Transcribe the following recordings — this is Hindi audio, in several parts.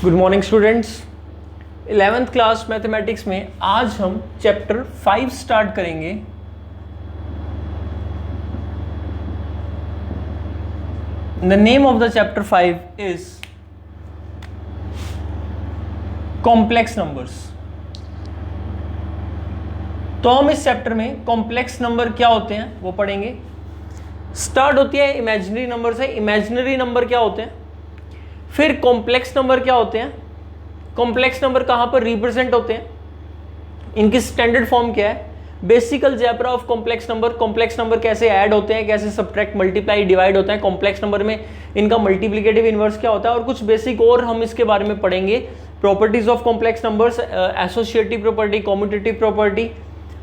Good morning students. 11th class mathematics में आज हम चैप्टर 5 स्टार्ट करेंगे। The name of the chapter 5 is complex numbers. तो हम इस चैप्टर में कॉम्प्लेक्स नंबर क्या होते हैं वो पढ़ेंगे। स्टार्ट होती है इमेजिनरी नंबर से। इमेजिनरी नंबर क्या होते हैं, फिर कॉम्प्लेक्स नंबर क्या होते हैं, कॉम्प्लेक्स नंबर कहाँ पर रिप्रेजेंट होते हैं, इनकी स्टैंडर्ड फॉर्म क्या है, basic algebra of complex number, complex number कैसे ऐड होते हैं, कैसे सब्ट्रैक्ट मल्टीप्लाई डिवाइड होता है कॉम्प्लेक्स नंबर में, इनका मल्टीप्लिकेटिव इनवर्स क्या होता है और कुछ बेसिक और हम इसके बारे में पढ़ेंगे। Properties of complex numbers, associative property, commutative property,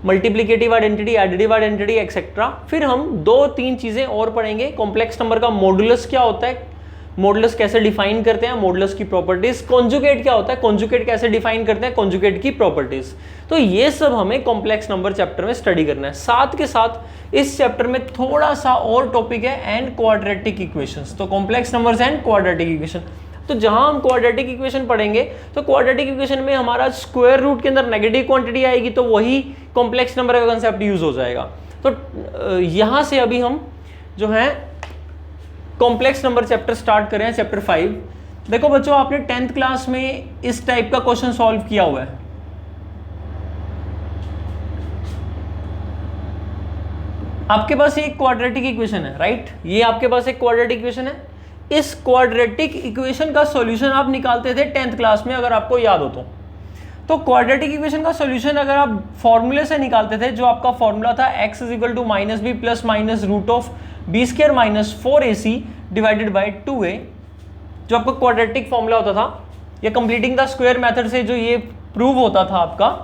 multiplicative identity, additive identity etcetera. फिर हम 2-3 चीजें और पढ़ेंगे। कॉम्प्लेक्स नंबर का मॉडुलस क्या होता है, मॉडुलस कैसे डिफाइन करते हैं, मॉडुलस की प्रॉपर्टीज, कॉन्जुगेट क्या होता है, कॉन्जुगेट कैसे डिफाइन करते हैं, कॉन्जुगेट की प्रॉपर्टीज। तो ये सब हमें कॉम्प्लेक्स नंबर चैप्टर में स्टडी करना है। साथ के साथ इस चैप्टर में थोड़ा सा और टॉपिक है एंड क्वाड्रेटिक इक्वेशंस। तो complex numbers and quadratic equation. तो जहां हम क्वाड्रेटिक इक्वेशन पढ़ेंगे तो क्वाड्रेटिक इक्वेशन में हमारा स्क्वायर रूट के अंदर नेगेटिव क्वांटिटी आएगी, तो वही कॉम्प्लेक्स नंबर का कंसेप्ट यूज हो जाएगा। तो यहां से अभी हम जो है कॉम्प्लेक्स नंबर चैप्टर स्टार्ट करें, चैप्टर 5। देखो बच्चों, आपने 10th क्लास में इस टाइप का क्वेश्चन सॉल्व किया हुआ है। आपके पास एक क्वाड्रेटिक इक्वेशन है, राइट? ये आपके पास एक क्वाड्रेटिक इक्वेशन है। इस क्वाड्रेटिक इक्वेशन का सॉल्यूशन आप निकालते थे 10th क्लास में, अगर आपको याद हो तो क्वाड्रेटिक इक्वेशन का सॉल्यूशन अगर आप फॉर्मूले से निकालते थे, जो आपका फॉर्मूला था x = -b plus minus root of b² minus 4ac divided by 2a, जो आपका क्वाड्रेटिक फॉर्मूला होता था, या कंप्लीटिंग द स्क्वायर मेथड से जो ये प्रूव होता था आपका।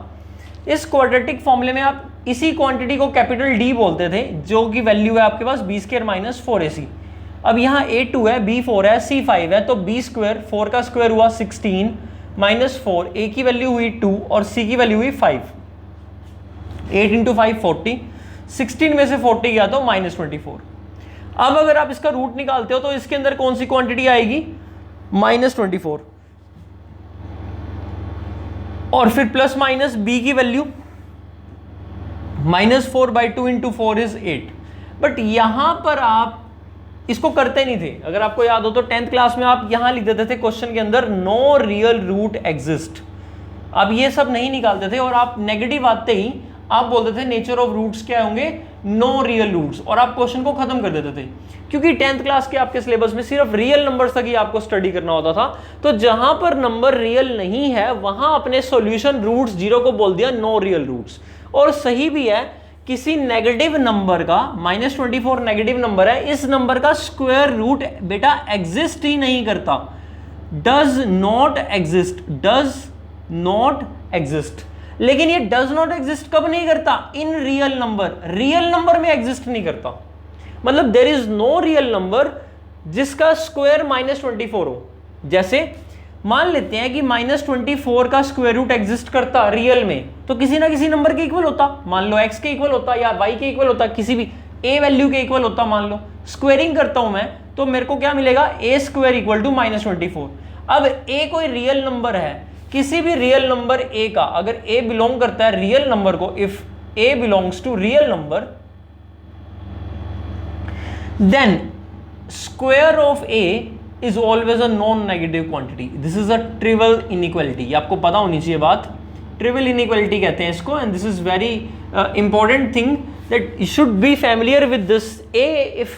इस क्वाड्रेटिक फॉर्मूले में आप इसी क्वांटिटी को कैपिटल D बोलते थे, जो की वैल्यू है आपके पास b² माइनस 4ac। अब यहाँ a2 है, b4 है, c5 है, तो b², 4 का स्क्वायर हुआ 16 माइनस 4, a की वैल्यू हुई 2 और c की वैल्यू हुई 5। 8 × 5 40, 16 में से 40 गया तो -24। अब अगर आप इसका रूट निकालते हो तो इसके अंदर कौन सी क्वांटिटी आएगी, -24, और फिर प्लस माइनस b की वैल्यू -4/2 × 4 इज 8। बट यहां पर आप इसको करते नहीं थे। अगर आपको याद हो तो 10th क्लास में आप यहां लिख देते थे क्वेश्चन के अंदर, नो रियल रूट एग्जिस्ट। आप ये सब नहीं निकालते थे और आप नेगेटिव आते ही आप बोलते थे नेचर ऑफ रूट्स क्या होंगे, नो रियल रूट्स, और आप क्वेश्चन को खत्म कर देते थे। क्योंकि 10th क्लास के आपके सिलेबस में सिर्फ रियल नंबर्स तक ही आपको स्टडी करना होता था। तो जहां पर नंबर रियल नहीं है वहां अपने सॉल्यूशन रूट्स 0 को बोल दिया नो रियल रूट्स। और सही भी है, किसी नेगेटिव नंबर का -24 नेगेटिव नंबर है, इस नंबर का स्क्वायर रूट बेटा एग्जिस्ट ही नहीं करता, does not exist, does not exist. लेकिन ये डज नॉट एग्जिस्ट कब नहीं करता, in real number, real number में एग्जिस्ट नहीं करता। मतलब there is no real number जिसका स्क्वायर -24 हो। जैसे मान लेते हैं कि -24 का स्क्वायर रूट एग्जिस्ट करता रियल में, तो किसी ना किसी नंबर के इक्वल होता, मान लो x के इक्वल होता या y के इक्वल होता, किसी भी a वैल्यू के इक्वल होता। मान लो स्क्वायरिंग करता हूं मैं, तो मेरे को क्या मिलेगा, a² = -24। अब a कोई रियल नंबर है, किसी भी रियल नंबर a का, अगर a बिलोंग करता है रियल नंबर को, if a belongs to real number, then square of a is always a non-negative quantity. This is a trivial inequality. ये आपको पता होनी चाहिए बात, trivial inequality कहते हैं इसको, and this is very important thing that you should be familiar with this. A if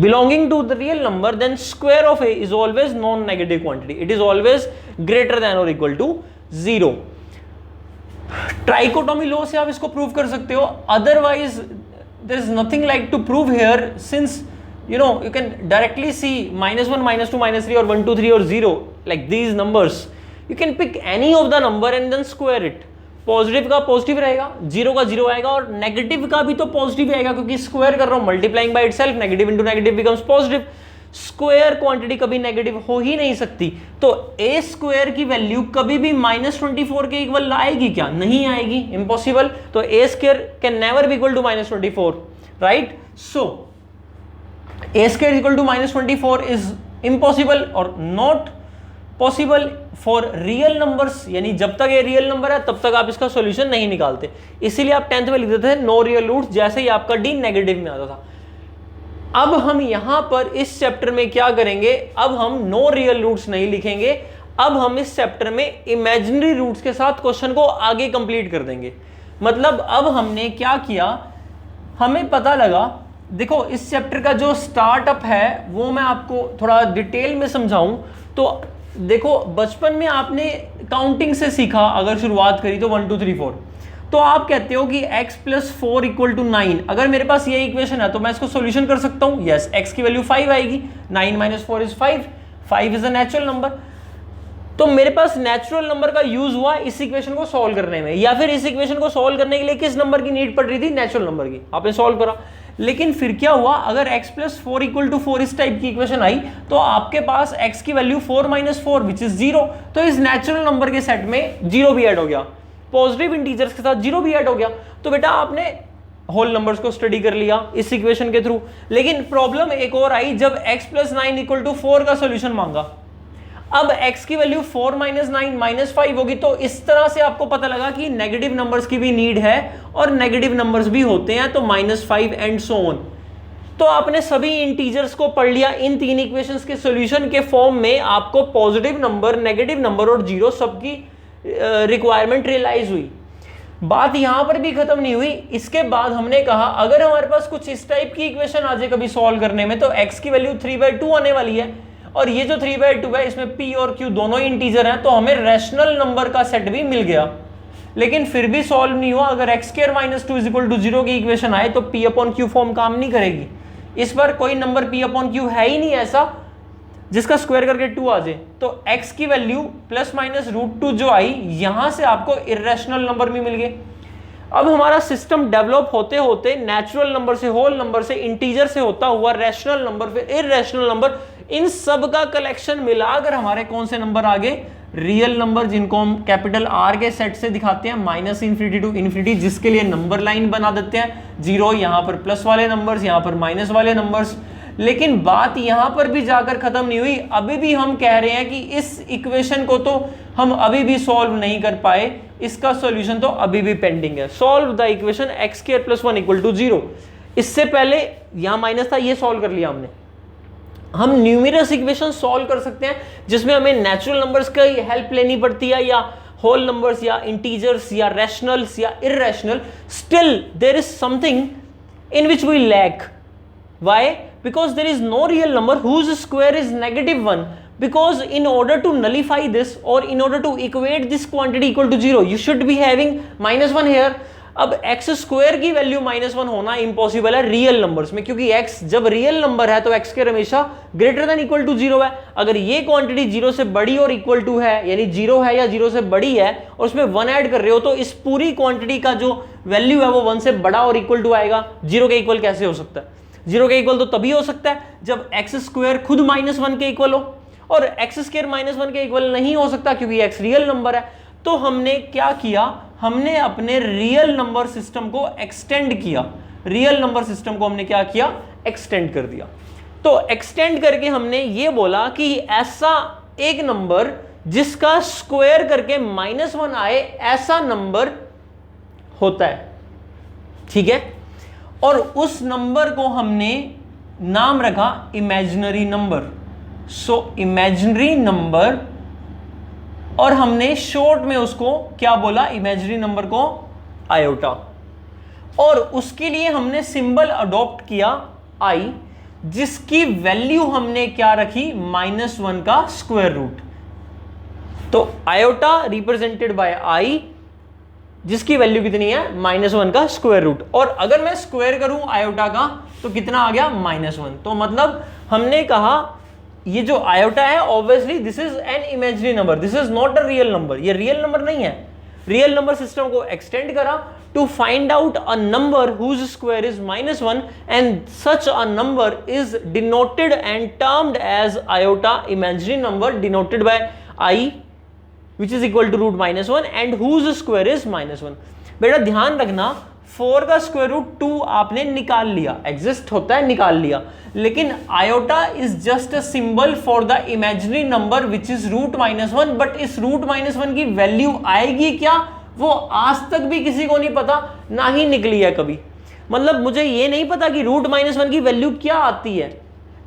belonging to the real number, then square of a is always non-negative quantity. It is always greater than or equal to 0. Trichotomy law से आप इसको prove कर सकते हो. Otherwise there is nothing like to prove here, since you know you can directly see -1 -2 -3 or 1 2 3 or 0, like these numbers. You can pick any of the number and then square it. Positive का पॉजिटिव रहेगा, 0 का 0 आएगा, और नेगेटिव का भी तो पॉजिटिव आएगा, क्योंकि स्क्वायर कर रहा हूं, multiplying by itself, negative into negative becomes positive. Square quantity कभी नेगेटिव हो ही नहीं सकती। तो a² की वैल्यू कभी भी -24 के इक्वल आएगी क्या, नहीं आएगी, इम्पॉसिबल। तो a² can never be equal to -24, right? So a² = -24 is impossible or not possible for real numbers, यानी जब तक ये रियल नंबर है तब तक आप इसका सॉल्यूशन नहीं निकालते, इसीलिए आप 10th में लिख देते थे नो रियल रूट्स, जैसे ही आपका डी नेगेटिव में आता था। अब हम यहां पर इस चैप्टर में क्या करेंगे, अब हम नो रियल रूट्स नहीं लिखेंगे, अब हम इस चैप्टर में इमेजिनरी रूट्स के साथ क्वेश्चन को आगे कंप्लीट कर देंगे। मतलब अब हमने क्या किया, हमें पता लगा, देखो इस चैप्टर का जो स्टार्टअप है वो मैं आपको थोड़ा डिटेल में समझाऊं तो देखो बचपन में आपने काउंटिंग से सीखा, अगर शुरुआत करी तो 1 2 3 4, तो आप कहते हो कि x + 4 = 9, अगर मेरे पास ये इक्वेशन है तो मैं इसको सॉल्यूशन कर सकता हूं। यस, x की वैल्यू 5 आएगी, 9 - 4 = 5, 5 इज अ नेचुरल नंबर। तो मेरे पास नेचुरल नंबर का यूज हुआ इस इक्वेशन को सॉल्व करने में, या फिर इस इक्वेशन को सॉल्व करने के लिए किस नंबर की नीड पड़ रही थी, नेचुरल नंबर की, आपने सॉल्व करा। लेकिन फिर क्या हुआ, अगर x + 4 = 4 इस टाइप की इक्वेशन आई तो आपके पास x की वैल्यू 4 - 4 विच इज 0, तो इस नेचुरल नंबर के सेट में 0 भी ऐड हो गया, पॉजिटिव इंटीजर्स के साथ 0 भी ऐड हो गया। तो बेटा आपने होल नंबर्स को स्टडी कर लिया इस इक्वेशन के थ्रू। लेकिन प्रॉब्लम एक और आई जब x + 9 = 4 का सॉल्यूशन मांगा। अब x की वैल्यू 4 - 9 - 5 होगी, तो इस तरह से आपको पता लगा कि नेगेटिव नंबर्स की भी नीड है और नेगेटिव नंबर्स भी होते हैं, तो -5 एंड सो ऑन। तो आपने सभी इंटीजर्स को पढ़ लिया, इन 3 इक्वेशंस के सॉल्यूशन के फॉर्म में आपको पॉजिटिव नंबर, नेगेटिव नंबर और जीरो सबकी रिक्वायरमेंट रियलाइज हुई। बात यहां पर भी खत्म नहीं हुई। इसके बाद हमने कहा अगर हमारे पास कुछ इस टाइप की इक्वेशन आ जाए कभी सॉल्व करने में, तो x की वैल्यू 3/2 आने वाली है, और ये जो 3/2 है इसमें p और q दोनों ही इंटीजर हैं, तो हमें रैशनल नंबर का सेट भी मिल गया। लेकिन फिर भी सॉल्व नहीं हुआ। अगर x² - 2 = 0 की इक्वेशन आए तो p/q फॉर्म काम नहीं करेगी। इस बार कोई नंबर p/q है ही नहीं ऐसा जिसका स्क्वायर करके 2 आ जाए, तो x की वैल्यू ±√2 जो आई, यहां से आपको इर्रेशनल नंबर भी मिल गए। अब हमारा सिस्टम डेवलप होते होते नेचुरल नंबर से, होल नंबर से, इंटीजर से होता हुआ रैशनल नंबर, फिर इर्रेशनल नंबर, इन सब का कलेक्शन मिलाकर हमारे कौन से नंबर आ गए, रियल नंबर, जिनको हम कैपिटल R के सेट से दिखाते हैं, -∞ to ∞, जिसके लिए नंबर लाइन बना देते हैं, 0 यहां पर प्लस वाले नंबर्स, यहां पर माइनस वाले नंबर्स। लेकिन बात यहां पर भी जाकर खत्म नहीं हुई, अभी भी हम कह रहे हैं कि इस इक्वेशन को तो हम अभी भी सॉल्व नहीं कर पाए, इसका सॉल्यूशन तो अभी भी पेंडिंग है। Solve the equation x² + 1 = 0। इससे पहले यहां माइनस था, ये सॉल्व कर लिया हमने। हम न्यूमेरस इक्वेशन सॉल्व कर सकते हैं जिसमें हमें नेचुरल नंबर्स की हेल्प लेनी पड़ती है, या होल नंबर्स, या इंटीजर्स, या रैशनल्स, या irrational. Still there is something in which we lack. Why? Because there is no real number whose square is -1. Because in order to nullify this, or in order to equate this quantity equal to 0, you should be having -1 here. अब x² की वैल्यू -1 होना इम्पॉसिबल है रियल नंबर्स में, क्योंकि x जब रियल नंबर है तो x² हमेशा > 0 है। अगर ये क्वांटिटी 0 से बड़ी और इक्वल टू है, यानी 0 है या 0 से बड़ी है, और उसमें 1 ऐड कर रहे हो, तो इस पूरी क्वांटिटी का जो वैल्यू है वो 1 से बड़ा और इक्वल टू आएगा। 0 के इक्वल कैसे हो सकता है? 0 के इक्वल तो तभी हो सकता है जब x² खुद -1 के इक्वल हो, और x² -1 के इक्वल नहीं हो सकता क्योंकि x रियल नंबर है। तो हमने क्या किया, हमने अपने रियल नंबर सिस्टम को एक्सटेंड किया। रियल नंबर सिस्टम को हमने क्या किया, एक्सटेंड कर दिया। तो एक्सटेंड करके हमने ये बोला कि ऐसा एक नंबर जिसका स्क्वायर करके -1 आए, ऐसा नंबर होता है, ठीक है। और उस नंबर को हमने नाम रखा इमेजिनरी नंबर। सो इमेजिनरी नंबर, और हमने शॉर्ट में उसको क्या बोला, इमेजिनरी नंबर को आयोटा। और उसके लिए हमने सिंबल अडॉप्ट किया i, जिसकी वैल्यू हमने क्या रखी, -1 का स्क्वायर रूट। तो आयोटा रिप्रेजेंटेड बाय i, जिसकी वैल्यू कितनी है, -1 का स्क्वायर रूट। और अगर मैं स्क्वायर करूं आयोटा का तो कितना आ गया, -1। तो मतलब हमने कहा ये जो आयोटा है, obviously this is an imaginary number, this is not a real number, ये रियल नंबर नहीं है। रियल नंबर सिस्टम को एक्सटेंड करा to find out a number whose square is -1, and such a number is denoted and termed as iota, imaginary number denoted by i which is equal to √-1 and whose square is -1। बेटा ध्यान रखना, 4 का स्क्वायर रूट 2 आपने निकाल लिया, एग्जिस्ट होता है निकाल लिया, लेकिन iota is just a symbol for the imaginary number which is root minus one. But इस रूट माइनस वन की वैल्यू आएगी क्या, वो आज तक भी किसी को नहीं पता, ना ही निकली है कभी। मतलब मुझे ये नहीं पता कि रूट माइनस वन की वैल्यू क्या आती है।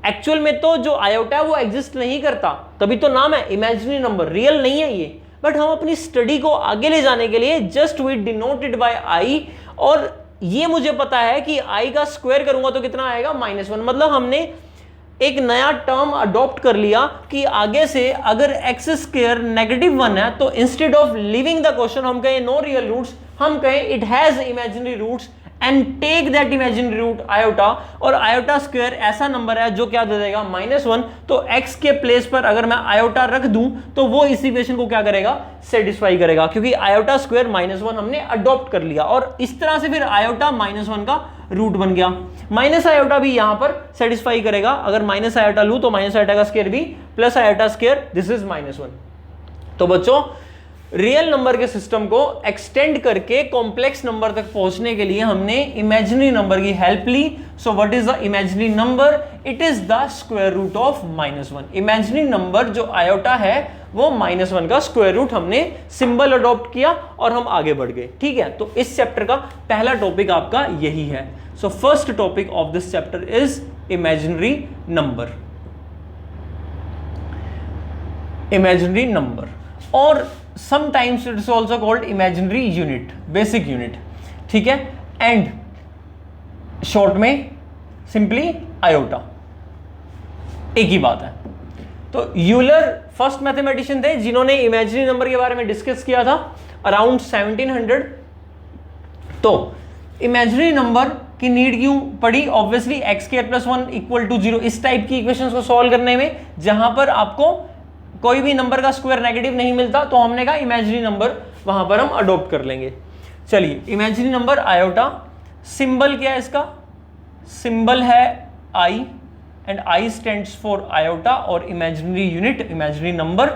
एक्चुअल में तो जो आयोटा है वो एग्जिस्ट नहीं करता, तभी तो नाम है इमेजिनरी नंबर, रियल नहीं है ये। बट हम अपनी स्टडी को आगे ले जाने के लिए जस्ट वी डिनोटेड बाय आई, और ये मुझे पता है कि आई का स्क्वायर करूंगा तो कितना आएगा -1। मतलब हमने एक नया टर्म अडॉप्ट कर लिया कि आगे से अगर एक्स स्क्वायर -1 है तो instead of living the question हम कहें नो रियल रूट्स, हम कहें it has imaginary roots and take that imaginary root iota. और आयोटा स्क्वायर ऐसा नंबर है जो क्या दे देगा -1। तो x के प्लेस पर अगर मैं आयोटा रख दूं तो वो इस इक्वेशन को क्या करेगा, सेटिस्फाई करेगा, क्योंकि आयोटा स्क्वायर -1 हमने अडॉप्ट कर लिया। और इस तरह से फिर आयोटा -1 का रूट बन गया। माइनस आयोटा भी यहां पर सेटिस्फाई करेगा, अगर माइनस आयोटा लूं तो माइनस आयोटा का स्क्वायर भी plus iota square, this is -1। तो बच्चों रियल नंबर के सिस्टम को एक्सटेंड करके कॉम्प्लेक्स नंबर तक पहुंचने के लिए हमने इमेजिनरी नंबर की हेल्प ली। So what is the imaginary number, it is the square root of -1। Imaginary number जो आयोटा है वो -1 का स्क्वायर रूट हमने सिंबल अडॉप्ट किया और हम आगे बढ़ गए। ठीक है, तो इस चैप्टर का पहला टॉपिक आपका यही है। So first topic of this chapter is imaginary number. Imaginary number, और sometimes it is also called imaginary unit, basic unit, ठीक है, एंड शॉर्ट में सिंपली आयोटा, एक ही बात है। तो यूलर फर्स्ट मैथमेटिशियन थे जिन्होंने इमेजिनरी नंबर के बारे में डिस्कस किया था अराउंड 1700। तो इमेजिनरी नंबर की नीड क्यों पड़ी, ऑब्वियसली x² + 1 = 0 इस टाइप की इक्वेशंस को सॉल्व करने में, जहां पर आपको कोई भी नंबर का स्क्वायर नेगेटिव नहीं मिलता, तो हमने कहा इमेजिनरी नंबर वहां पर हम अडॉप्ट कर लेंगे। चलिए, इमेजिनरी नंबर आयोटा, सिंबल क्या है इसका, सिंबल है I, and I stands for iota, और इमेजिनरी यूनिट इमेजिनरी नंबर।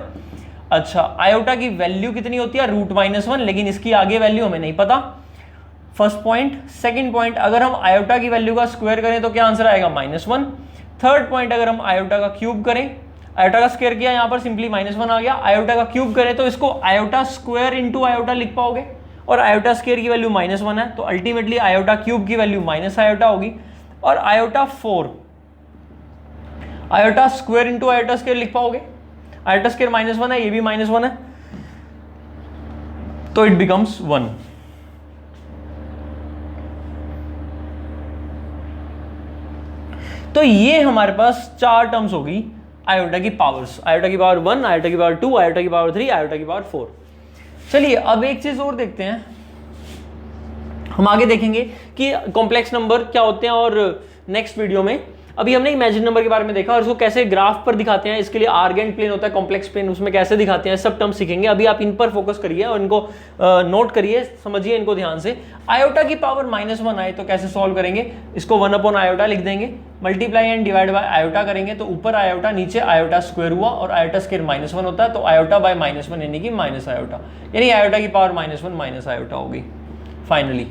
अच्छा, आयोटा की वैल्यू कितनी होती है, रूट -1, लेकिन इसकी आगे वैल्यू हमें नहीं पता, फर्स्ट पॉइंट। सेकेंड पॉइंट, अगर हम आयोटा की वैल्यू का स्क्वायर करें तो क्या आंसर आएगा, -1। थर्ड पॉइंट, अगर हम आयोटा का क्यूब करें, आयोटा का स्क्वायर किया यहां पर सिंपली -1 आ गया, आयोटा का क्यूब करें तो इसको आयोटा स्क्वायर इंटू आयोटा लिख पाओगे, और आयोटा स्क्वायर की वैल्यू -1 है, तो अल्टीमेटली आयोटा क्यूब की वैल्यू माइनस आयोटा होगी। और iota 4 iota square into iota square लिख पाओगे, आयोटा स्क्वायर -1 है, ये भी -1 है, तो इट बिकम्स 1। तो ये हमारे पास 4 टर्म्स होगी आयोटा की पावर्स, आयोटा की पावर 1, आयोटा की पावर 2, आयोटा की पावर 3, आयोटा की पावर 4। चलिए अब एक चीज और देखते हैं, हम आगे देखेंगे कि कॉम्प्लेक्स नंबर क्या होते हैं, और नेक्स्ट वीडियो में अभी हमने इमेजिनरी नंबर के बारे में देखा और उसको कैसे ग्राफ पर दिखाते हैं, इसके लिए आर्गेंट प्लेन होता है, कॉम्प्लेक्स प्लेन, उसमें कैसे दिखाते हैं, सब टर्म सीखेंगे। अभी आप इन पर फोकस करिए और इनको नोट करिए, समझिए इनको ध्यान से। आयोटा की पावर -1 आए तो कैसे सॉल्व करेंगे, इसको 1 आयोटा लिख देंगे, multiply and divide by iota करेंगे तो ऊपर आयोटा नीचे आयोटा स्क्वायर हुआ, और आयोटा स्क्वायर -1 होता है, तो आयोटा बाय -1 यानी कि माइनस आयोटा, यानी आयोटा की पावर -1 माइनस आयोटा होगी फाइनली।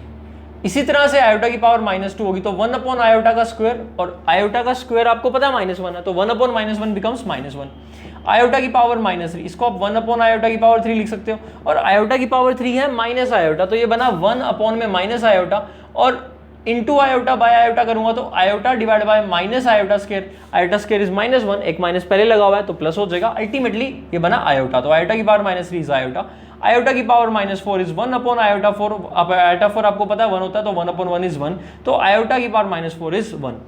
इसी तरह से आयोटा की पावर -2 होगी तो 1 आयोटा का स्क्वायर, और आयोटा का स्क्वायर आपको पता है -1 है, तो 1 -1 बिकम्स -1। आयोटा की पावर -3, इसको आप 1 आयोटा की पावर 3 लिख सकते हो, और आयोटा की पावर 3 है माइनस आयोटा, तो ये बना 1 में माइनस आयोटा, और इंटू आयोटा बाय आयोटा करूंगा तो iota divide by minus iota square, iota square is -1, एक माइनस पहले लगा हुआ है तो प्लस हो जाएगा, अल्टीमेटली ये बना आयोटा। तो आयोटा की पावर -3 इज आयोटा, आयोटा की पावर -4 इज 1 आयोटा 4, अब आयोटा 4 आपको पता है 1 होता है, तो 1/1 इज 1, तो आयोटा की पावर -4 इज 1।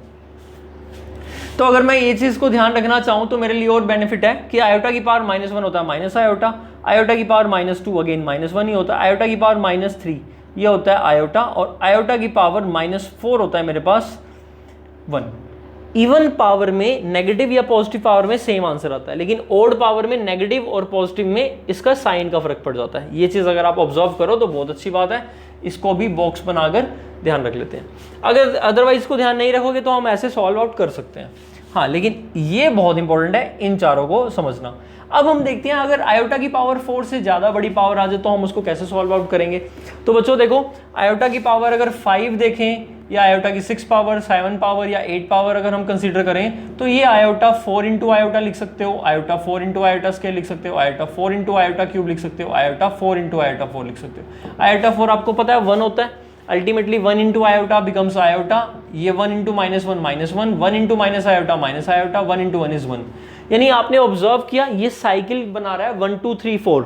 तो अगर मैं ये चीज को ध्यान रखना चाहूं तो मेरे लिए और बेनिफिट है कि आयोटा की पावर -1 होता है माइनस आयोटा, आयोटा की पावर -2 अगेन -1 ही होता है, आयोटा की पावर -3 ये होता है आयोटा, और आयोटा की पावर -4 होता है मेरे पास 1। इवन पावर में नेगेटिव या पॉजिटिव पावर में सेम आंसर आता है, लेकिन ओड पावर में नेगेटिव और पॉजिटिव में इसका साइन का फर्क पड़ जाता है। ये चीज अगर आप ऑब्जर्व करो तो बहुत अच्छी बात है, इसको भी बॉक्स बनाकर ध्यान रख लेते हैं। अगर अदरवाइज इसको ध्यान नहीं रखोगे तो हम ऐसे सॉल्व आउट कर सकते हैं। हाँ, लेकिन ये बहुत इंपॉर्टेंट है इन चारों को समझना। अब हम देखते हैं अगर आयोटा की पावर 4 से ज़्यादा बड़ी पावर आ जाए तो हम उसको कैसे सॉल्व आउट करेंगे। तो बच्चों देखो, आयोटा की पावर अगर 5 देखें या आयोटा की 6 पावर, 7 पावर या 8 पावर अगर हम कंसीडर करें तो ये आयोटा 4 इंटू आयोटा लिख सकते हो, आयोटा 4 इंटू आयोटा स्केल लिख सकते हो, आयोटा 4 इंटू आयोटा क्यूब लिख सकते हो, आयोटा 4 इंटू आयोटा 4 लिख सकते हो। आयोटा 4 आपको पता है 1 होता है, ultimately 1 into iota becomes iota, ये 1 into -1 -1, 1 into minus iota minus iota, 1 into 1 is 1। यानी आपने ऑब्जर्व किया ये साइकिल बना रहा है 1 2 3 4,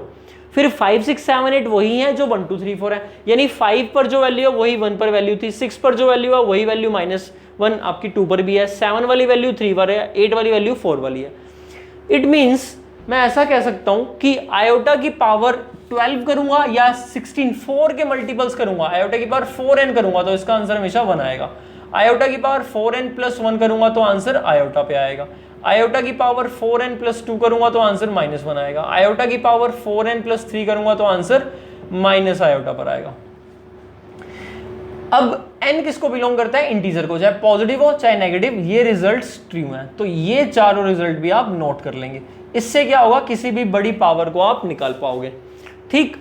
फिर 5 6 7 8 वही है जो 1 2 3 4 है, यानी 5 पर जो वैल्यू है वही 1 पर वैल्यू थी, 6 पर जो वैल्यू है वही वैल्यू -1 आपकी 2 पर भी है, 7 वाली वैल्यू 3 पर है, 8 वाली वैल्यू 4 वाली है। इट मीन्स मैं ऐसा कह सकता हूं कि आयोटा की पावर 12 करूंगा या 16 4 के मल्टीपल्स करूंगा, आयोटा की पावर 4n करूंगा तो इसका आंसर हमेशा 1 आएगा। आयोटा की पावर 4n + 1 करूंगा तो आंसर आयोटा पे आएगा। आयोटा की पावर 4n + 2 करूंगा तो आंसर -1 आएगा। आयोटा की पावर 4n + 3 करूंगा तो आंसर माइनस आयोटा पर आएगा। अब n किसको बिलोंग करता है? इंटीजर को, चाहे पॉजिटिव हो चाहे नेगेटिव, ये रिजल्ट्स ट्रू हैं। तो ये चारों रिजल्ट भी आप नोट कर लेंगे। इससे क्या होगा, किसी भी बड़ी पावर को आप निकाल पाओगे। ठीक,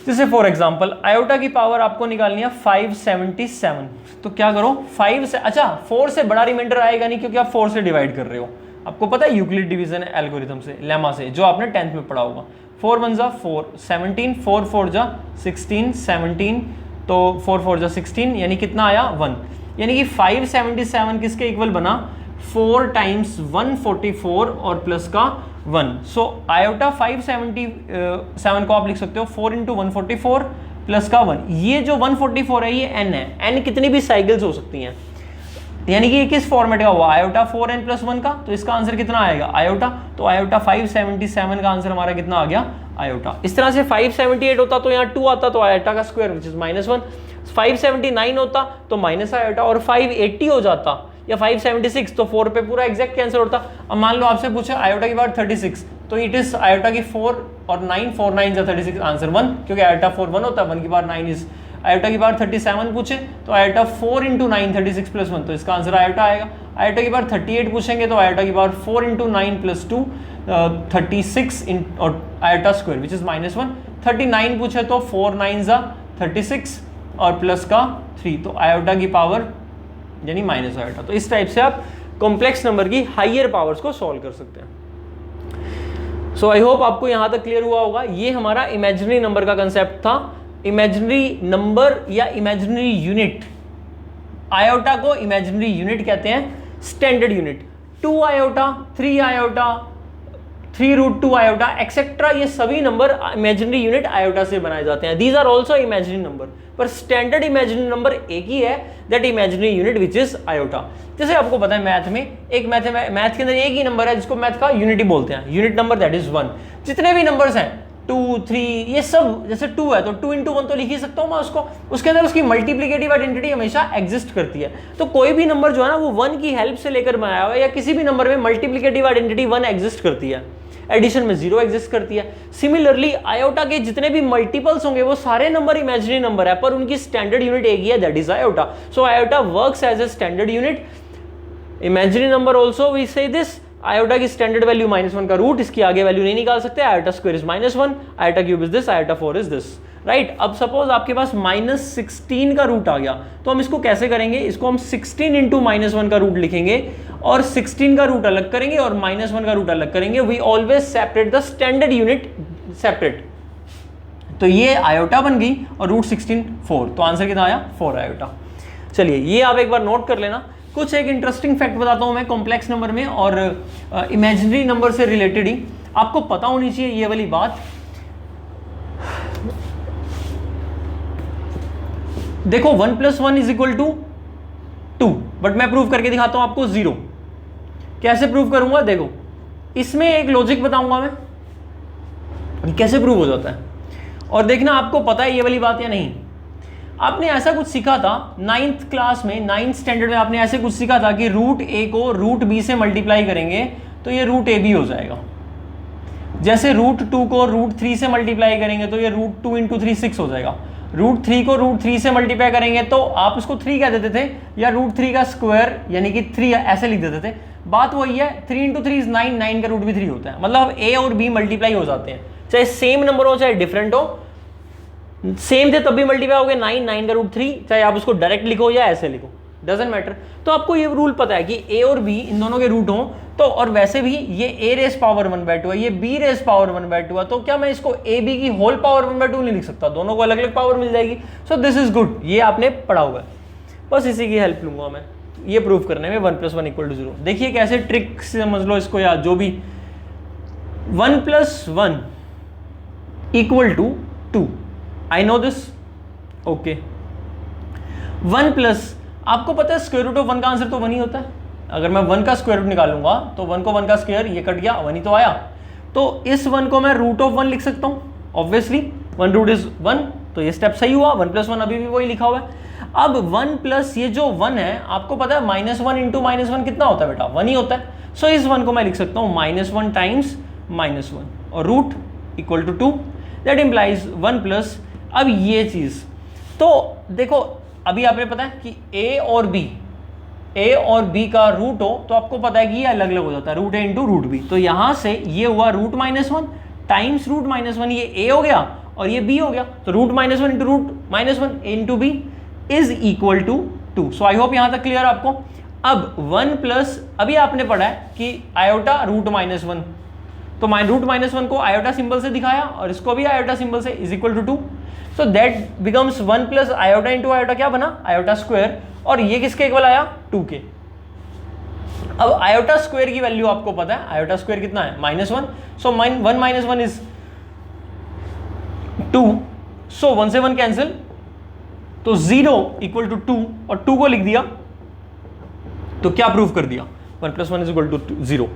जैसे फॉर एग्जांपल आयोटा की पावर आपको निकालनी है 577, तो क्या करो 5 से, अच्छा 4 से बड़ा रिमाइंडर आएगा नहीं क्योंकि आप 4 से डिवाइड कर रहे हो। आपको पता है यूक्लिड डिवीजन एल्गोरिथम से, लेमा से, जो आपने 10th में पढ़ा होगा। 4 1 जा 4, 17, 4 4 जा 16, 17, तो 4 4 जा 16, यानी कितना आया 1। यानी कि 577 किसके इक्वल बना? 4 टाइम्स 144 और प्लस का 1। सो आयोटा 577 को आप लिख सकते हो 4 इंटू 144 प्लस का 1। ये जो 144 है ये n है, n कितनी भी साइकिल्स हो सकती हैं, यानी कि ये किस फॉर्मेट का हुआ? आयोटा 4n + 1 का, तो इसका आंसर कितना आएगा? आयोटा। तो आयोटा 577 का आंसर हमारा कितना आ गया? आयोटा। इस तरह से 578 होता तो यहाँ 2 आता तो आयोटा का स्क्वायर विच इज -1। 579 होता तो माइनस आयोटा, और 580 हो जाता या 576 तो 4 पे पूरा एग्जैक्ट कैंसिल होता। अब मान लो आपसे पूछे आयोटा की पावर 36, तो इट इज आयोटा की 4 और 9, 4 9 जा 36, आंसर 1, क्योंकि आयोटा 4 1 होता है, 1 की पावर 9 इज। आयोटा की पावर 37 पूछे तो आयोटा 4 इंटू 9 36 + 1, तो इसका आंसर आयोटा आएगा। आयोटा की पावर 38 पूछेंगे तो आयोटा की पावर 4 इंटू 9 + 2 36 और आयोटा स्क्वायर विच इज -1। 39 पूछे तो 4 9 जा 36 और प्लस का 3, तो आयोटा की पावर यानी माइनस आयोटा। तो इस टाइप से आप कॉम्प्लेक्स नंबर की हाइयर पावर्स को सॉल्व कर सकते हैं। सो आई होप आपको यहां तक क्लियर हुआ होगा। ये हमारा इमेजिनरी नंबर का कंसेप्ट था। इमेजिनरी नंबर या इमेजिनरी यूनिट, आयोटा को इमेजिनरी यूनिट कहते हैं, standard unit 2 iota, 3 iota, 3√2 iota etcetera, ये सभी नंबर इमेजिनरी यूनिट आयोटा से बनाए जाते हैं। These are also imaginary number, पर स्टैंडर्ड इमेजिनरी नंबर एक ही है, that imaginary unit which is iota. जैसे आपको पता है मैथ में एक मैथ के अंदर एक ही नंबर है जिसको मैथ का यूनिटी बोलते हैं, यूनिट नंबर दैट इज 1। जितने भी नंबर्स हैं 2 3 ये सब, जैसे 2 है तो 2 इंटू 1 तो लिख ही सकता हूँ मैं उसको, उसके अंदर उसकी मल्टीप्लिकेटिव आइडेंटिटी हमेशा एग्जिस्ट करती है। तो कोई भी नंबर जो है ना वो 1 की हेल्प से लेकर बनाया हुआ है, या किसी भी नंबर में मल्टीप्लिकेटिव आइडेंटिटी 1 एग्जिस्ट करती है, एडिशन में 0 एग्जिस्ट करती है। सिमिलरली आयोटा के जितने भी मल्टीपल्स होंगे वो सारे नंबर इमेजिनरी नंबर है, पर उनकी स्टैंडर्ड यूनिट एक ही है, that is iota. So iota works as a standard unit. Imaginary number also we say this, iota की स्टैंडर्ड वैल्यू -1 का रूट, इसकी आगे वैल्यू नहीं निकाल सकते, iota square is -1, iota cube is this, iota 4 is this, right. अब सपोज आपके पास -16 का रूट आ गया, तो हम इसको कैसे करेंगे? इसको हम 16 इंटू -1 का रूट लिखेंगे और 16 का रूट अलग करेंगे और -1 का रूट अलग करेंगे। We always separate the standard unit separate. तो ये आयोटा बन गई और रूट 16 4, तो आंसर कितना आया? 4 आयोटा। चलिए ये आप एक बार नोट कर लेना। कुछ एक इंटरेस्टिंग फैक्ट बताता हूं मैं कॉम्प्लेक्स नंबर में और इमेजिनरी नंबर से रिलेटेड ही आपको पता होनी चाहिए ये वाली बात। देखो 1 + 1 = 2, बट मैं प्रूव करके दिखाता हूं आपको 0। कैसे प्रूव करूंगा? देखो इसमें एक लॉजिक बताऊंगा मैं कैसे प्रूव हो जाता है, और देखना आपको पता है ये वाली बात या नहीं। आपने ऐसा कुछ सीखा था 9th क्लास में, 9th स्टैंडर्ड में आपने ऐसे कुछ सीखा था कि रूट ए को रूट बी से मल्टीप्लाई करेंगे तो ये रूट ए बी हो जाएगा। जैसे रूट 2 को रूट 3 से मल्टीप्लाई करेंगे तो ये रूट 2 × 3 6 हो जाएगा। रूट 3 को रूट 3 से मल्टीप्लाई करेंगे तो आप उसको 3 कह देते थे, या रूट 3 का स्क्वायर यानी कि 3 ऐसे लिख देते थे। बात वही है, 3 इंटू 3 इज 9, 9 का रूट भी 3 होता है, मतलब ए और बी मल्टीप्लाई हो जाते हैं, चाहे सेम नंबर हो चाहे डिफरेंट हो, सेम थे तब भी मल्टीप्लाई हो गए, 9, 9 का रूट 3, चाहे आप उसको डायरेक्ट लिखो या ऐसे लिखो, डजंट मैटर। तो आपको ये रूल पता है कि ए और बी इन दोनों के रूट हो तो, और वैसे भी ये ए रेस पावर 1/2 है, ये बी रेस पावर 1/2 है, तो क्या मैं इसको ए बी की होल पावर 1/2 नहीं लिख सकता, दोनों को अलग अलग पावर मिल जाएगी। सो दिस इज गुड, ये आपने पढ़ा हुआ है, बस इसी की हेल्प लूंगा मैं ये प्रूव करने में 1 + 1 = 0। देखिए कैसे ट्रिक से समझ लो इसको, या जो भी 1 + 1 = 2, I know this, okay. 1 plus, आपको पता है स्क्वायर रूट ऑफ 1 का आंसर तो 1 ही होता है, अगर मैं 1 का स्क्वायर रूट निकालूंगा तो 1 को 1 का स्क्वायर, ये कट गया, 1 ही तो आया, तो इस 1 को मैं रूट ऑफ 1 लिख सकता हूं, ऑब्वियसली 1 रूट इज 1, तो ये स्टेप सही हुआ, 1 + 1 अभी भी वही लिखा हुआ है। अब 1 प्लस ये जो 1 है, आपको पता है -1 इंटू -1 कितना होता है बेटा, 1 ही होता है, सो इस 1 को मैं लिख सकता हूं -1 टाइम्स -1 और रूट = 2, दैट इंप्लाइज 1 प्लस। अब ये चीज तो देखो, अभी आपने पता है कि ए और बी का रूट हो तो आपको पता है कि ये अलग अलग हो जाता है, रूट ए इंटू रूट बी, तो यहां से ये हुआ रूट -1 टाइम्स रूट -1, ये ए हो गया और ये बी हो गया, तो root -1 into root -1 into b is equal to 2। So I hope यहां तक क्लियर आपको। अब 1 प्लस, अभी आपने पढ़ा है कि आयोटा रूट -1, तो रूट -1 को आयोटा सिंबल से दिखाया और इसको भी आयोटा सिंबल से, is equal to 2, so that becomes 1 plus iota into iota, क्या बना, आयोटा स्क्वायर, और ये किसके इक्वल आया, 2 के। अब आयोटा स्क्वायर की वैल्यू आपको पता है, आयोटा स्क्वायर कितना है, -1, सो 1 - 1 इज 2, सो 1 से 1 कैंसिल, तो 0 = 2 और 2 को लिख दिया, तो क्या प्रूव कर दिया, 1 + 1 = 0।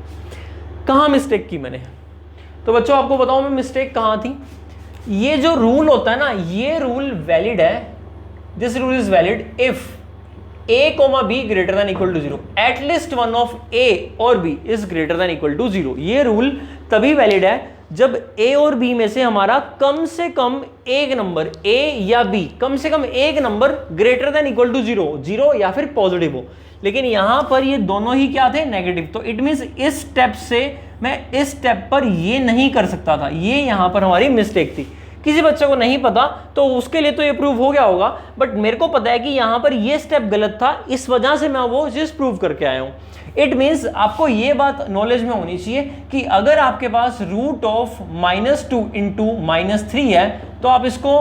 कहां मिस्टेक की मैंने, तो बच्चों आपको बताऊं मैं मिस्टेक कहां थी। ये जो रूल होता है ना, ये रूल वैलिड है, this rule is valid if a, b greater than equal to 0, at least one of a और b is greater than equal to 0। ये रूल तभी वैलिड है जब a और b में से हमारा कम से कम एक नंबर, a या b, कम से कम एक number greater than equal to 0 या फिर पॉजिटिव हो, लेकिन यहां पर ये दोनों ही क्या थे, नेगेटिव, तो इट मींस इस स्टेप से मैं इस स्टेप पर ये नहीं कर सकता था, ये यहां पर हमारी मिस्टेक थी। किसी बच्चे को नहीं पता तो उसके लिए तो ये प्रूव हो गया होगा, बट मेरे को पता है कि यहां पर ये स्टेप गलत था, इस वजह से मैं वो चीज प्रूव करके आया हूं। इट मींस आपको ये बात नॉलेज में होनी चाहिए कि अगर आपके पास रूट ऑफ -2 इंटू -3 है तो आप इसको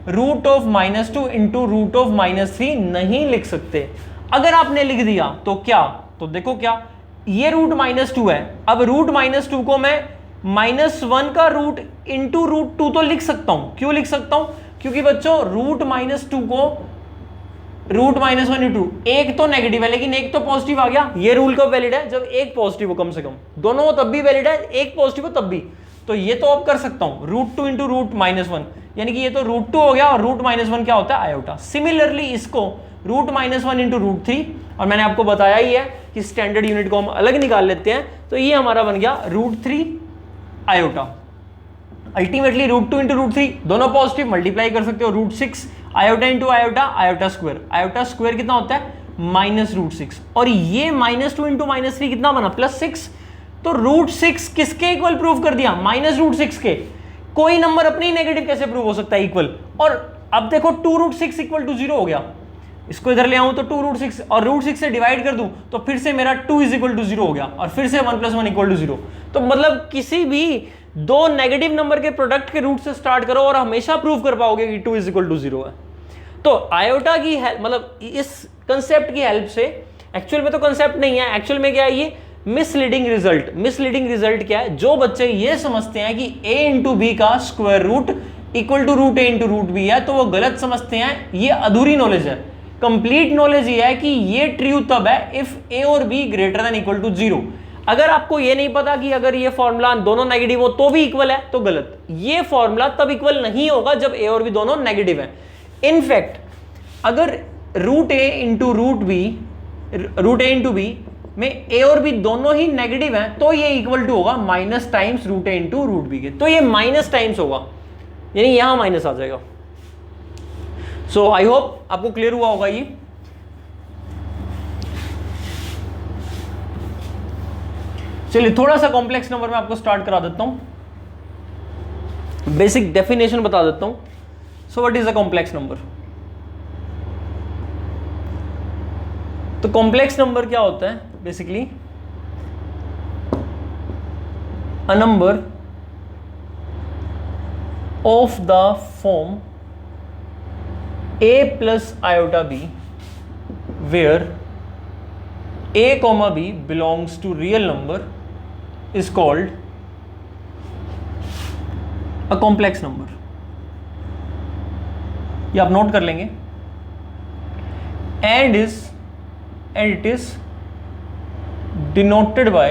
root of -2 into root of -3 नहीं लिख सकते। अगर आपने लिख दिया तो क्या, तो देखो क्या, ये रूट -2 है, अब रूट -2 को मैं -1 का रूट इंटू रूट 2 तो लिख सकता हूं। क्यों लिख सकता हूं, क्योंकि बच्चों रूट -2 को रूट -1 इंटू, एक तो नेगेटिव है लेकिन एक तो पॉजिटिव आ गया, ये रूल कब वैलिड है, जब एक पॉजिटिव हो, कम से कम दोनों हो तब भी वैलिड है, एक पॉजिटिव हो तब भी, तो ये तो अब कर सकता हूं, रूट 2 इंटू रूट -1, यानी कि ये तो रूट 2 हो गया और रूट -1 क्या होता है, आयोटा। सिमिलरली इसको रूट -1 इंटू रूट 3, और मैंने आपको बताया ही है कि स्टैंडर्ड यूनिट को हम अलग निकाल लेते हैं, तो ये हमारा बन गया root 3 iota. Ultimately root 2 into root 3 दोनों पॉजिटिव, मल्टीप्लाई कर सकते हो, root 6 iota into iota, iota square कितना होता है, -√6, और ये -2 इंटू -3 कितना बना, +6, तो रूट 6 किसके इक्वल प्रूव कर दिया, -√6 के। कोई नंबर अपनी नेगेटिव कैसे प्रूव हो सकता है इक्वल, और अब देखो 2√6 = 0 हो गया, इसको इधर ले आऊं तो 2√6 और √6 से डिवाइड कर दूं तो फिर से मेरा 2 = 0 हो गया, और फिर से 1 + 1 = 0। तो मतलब किसी भी दो नेगेटिव नंबर के प्रोडक्ट के रूट से स्टार्ट करो और हमेशा प्रूव कर पाओगे कि 2 = 0 है। तो आयोटा की हेल्प, मतलब इस कंसेप्ट की हेल्प से, एक्चुअल में तो कंसेप्ट नहीं है, एक्चुअल में क्या है ये, मिसलीडिंग रिजल्ट क्या है, जो बच्चे ये समझते हैं कि a इंटू बी का square root equal to root a into root b है, तो वो गलत समझते हैं, ये अधूरी नॉलेज है। कंप्लीट नॉलेज ये है कि ये ट्रू तब है इफ a और b greater than equal to 0। अगर आपको ये नहीं पता कि अगर ये फॉर्मूला दोनों नेगेटिव हो तो भी इक्वल है, तो गलत। ये फॉर्मूला तब इक्वल नहीं होगा जब a और b दोनों नेगेटिव है। इनफैक्ट अगर root a into root b में a और b दोनों ही नेगेटिव हैं तो ये इक्वल टू होगा minus times root a into root b के, तो ये माइनस टाइम्स होगा, यानी यहां माइनस आ जाएगा। सो आई होप आपको क्लियर हुआ होगा ये। चलिए थोड़ा सा कॉम्प्लेक्स नंबर में आपको स्टार्ट करा देता हूं, बेसिक डेफिनेशन बता देता हूं. सो what is a complex number? तो कॉम्प्लेक्स नंबर क्या होता है? Basically a number of the form a plus iota b where a comma b belongs to real number is called a complex number. ये आप नोट कर लेंगे. and it is denoted by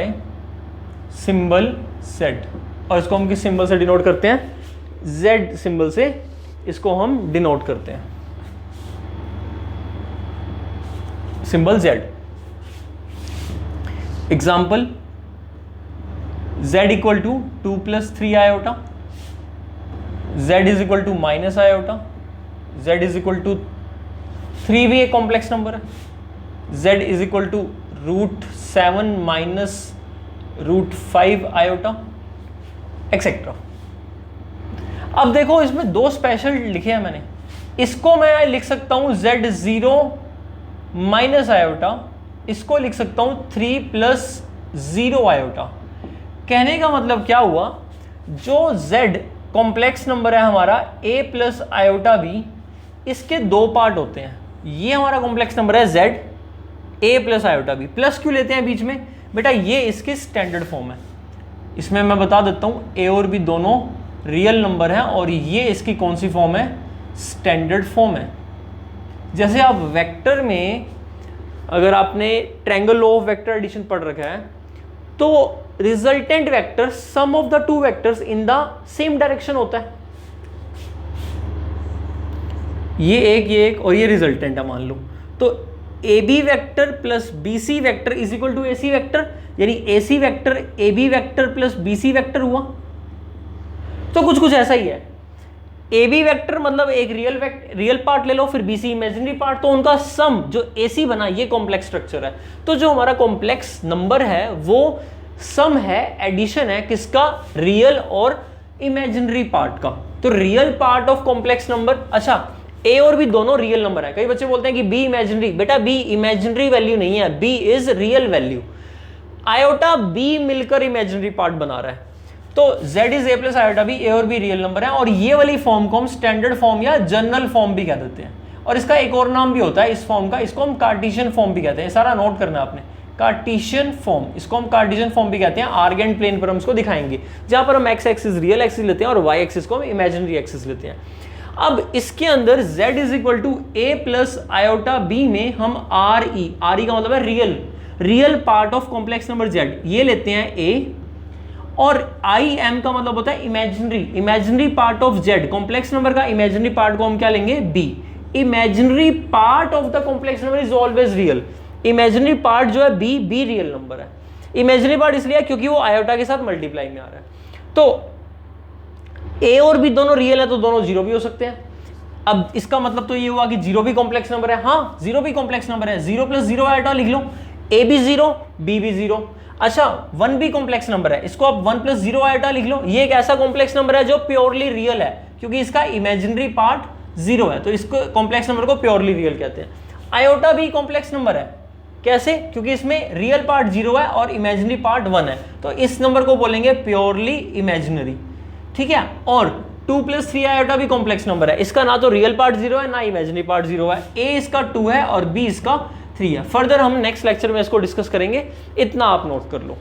symbol z. और इसको हम किस सिंबल से डिनोट करते हैं? z सिंबल से इसको हम डिनोट करते हैं, symbol z. Example z equal to 2 plus 3 iota, z is equal to minus iota, z is equal to 3 भी एक कॉम्प्लेक्स नंबर है, z is equal to √7 minus √5 iota etcetera. अब देखो इसमें दो स्पेशल लिखे हैं मैंने. इसको मैं लिख सकता हूं z0 माइनस आयोटा, इसको लिख सकता हूं 3 plus 0 आयोटा. कहने का मतलब क्या हुआ? जो z कॉम्प्लेक्स नंबर है हमारा a प्लस आयोटा b, इसके दो पार्ट होते हैं. ये हमारा कॉम्प्लेक्स नंबर है z a plus iota b. Plus क्यों लेते हैं बीच में? बेटा ये इसकी स्टैंडर्ड फॉर्म है. इसमें मैं बता देता हूं a और b दोनों रियल नंबर है और ये इसकी कौन सी फॉर्म है? स्टैंडर्ड फॉर्म है. जैसे आप वेक्टर में अगर आपने triangle law of vector addition पढ़ रखा है तो resultant vector sum of the two vectors in the same direction होता है. ये एक और ये रिजल्टेंट है मान लो. तो A B vector plus B C vector is equal to A C vector, यानी A C vector A B vector plus B C vector हुआ. तो कुछ ऐसा ही है. ए बी वैक्टर मतलब एक रियल पार्ट ले लो, फिर बी सी इमेजिनरी पार्ट, तो उनका सम जो ए सी बना ये कॉम्प्लेक्स स्ट्रक्चर है. तो जो हमारा कॉम्प्लेक्स नंबर है वो सम है, एडिशन है किसका? रियल और इमेजिनरी पार्ट का. तो real part of complex number. अच्छा ए और बी दोनों रियल नंबर है. कई बच्चे बोलते हैं कि बी इमेजिनरी. बेटा बी इमेजिनरी वैल्यू नहीं है, B is real value. Iota B मिलकर इमेजिनरी पार्ट बना रहा है. तो z is a plus iota B, A और बी रियल नंबर है. और ये वाली फॉर्म को हम स्टैंडर्ड फॉर्म या जनरल फॉर्म भी कह देते हैं. और इसका एक और नाम भी होता है इस फॉर्म का, इसको हम कार्टेशियन फॉर्म भी कहते हैं. सारा नोट करना आपने, कार्टेशियन फॉर्म, इसको हम कार्टेशियन फॉर्म भी कहते हैं. आर्गेंट प्लेन पर हम इसको दिखाएंगे, जहां पर हम एक्स एक्सिस रियल एक्सिस लेते हैं और वाई एक्सिस को हम इमेजिनरी एक्सिस लेते हैं. अब इसके अंदर z is equal to a plus iota b में हम RE का मतलब है real part of complex number z, ये लेते हैं a, और IM का मतलब होता है imaginary part of z. Complex number का इमेजिनरी पार्ट को हम क्या लेंगे? b. Imaginary part of the complex number is always real. Imaginary part जो है b रियल नंबर है. इमेजिनरी पार्ट इसलिए क्योंकि वो आयोटा के साथ मल्टीप्लाई में आ रहा है. तो a और b दोनों रियल है तो दोनों जीरो भी हो सकते हैं. अब इसका मतलब तो ये हुआ कि जीरो भी कॉम्प्लेक्स नंबर है. हाँ जीरो भी कॉम्प्लेक्स नंबर है. 0 + 0 आयोटा लिख लो, a भी 0 b भी 0. अच्छा 1 भी कॉम्प्लेक्स नंबर है, इसको आप 1 + 0 आयोटा लिख लो. ये एक ऐसा कॉम्प्लेक्स नंबर है जो प्योरली रियल है क्योंकि इसका इमेजिनरी पार्ट 0 है, तो इसको कॉम्प्लेक्स नंबर को प्योरली रियल कहते हैं. आयोटा भी कॉम्प्लेक्स नंबर है. कैसे? क्योंकि इसमें रियल पार्ट 0 है और इमेजिनरी पार्ट 1 है, तो इस नंबर को बोलेंगे प्योरली इमेजिनरी. ठीक है. और 2 + 3 आयोटा भी कॉम्प्लेक्स नंबर है. इसका ना तो रियल पार्ट 0 है ना इमेजिनरी पार्ट 0 है. a इसका 2 है और b इसका 3 है. फर्दर हम नेक्स्ट लेक्चर में इसको डिस्कस करेंगे, इतना आप नोट कर लो.